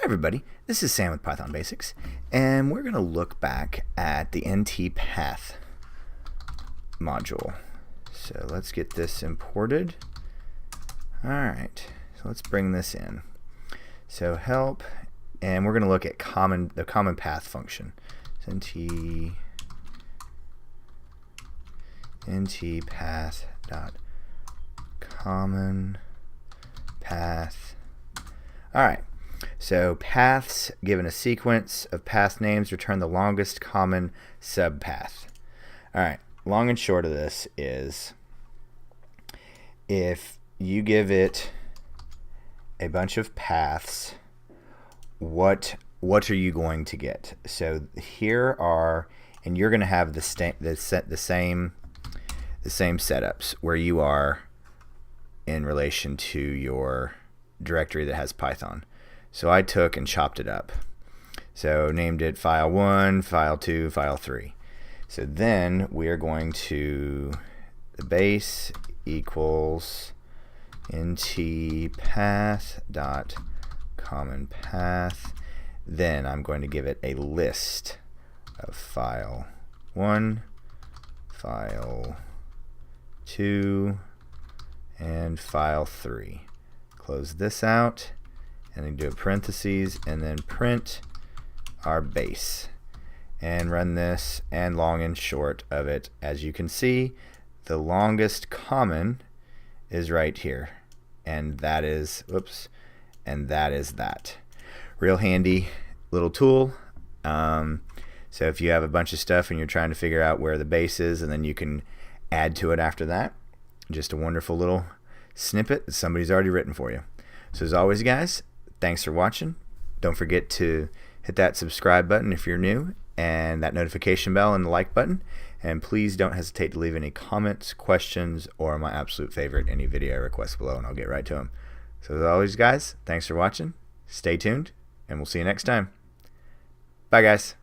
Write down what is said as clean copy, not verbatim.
everybody, this is Sam with Python Basics, and we're going to look back at the Ntpath module. So let's get this imported. Alright, so let's bring this in. So help, and we're going to look at the common path function. So ntpath.commonpath. Alright. So paths, given a sequence of path names, return the longest common subpath. Alright, long and short of this is, if you give it a bunch of paths, what are you going to get? So here are, and you're going to have the same setups where you are in relation to your directory that has Python. So I took and chopped it up. So named it file 1, file 2, file 3. So then we are going to, the base equals ntpath.commonpath. Then I'm going to give it a list of file 1, file 2, and file 3. Close this out, and then do a parentheses, and then print our base, and run this. And long and short of it, as you can see, the longest common is right here, and that is, and that is that. Real handy little tool. So if you have a bunch of stuff and you're trying to figure out where the base is, and then you can add to it after that, just a wonderful little snippet that somebody's already written for you. So as always, guys, thanks for watching. Don't forget to hit that subscribe button if you're new, and that notification bell and the like button. And please don't hesitate to leave any comments, questions, or my absolute favorite, any video requests below, and I'll get right to them. So as always, guys, thanks for watching. Stay tuned, and we'll see you next time. Bye, guys.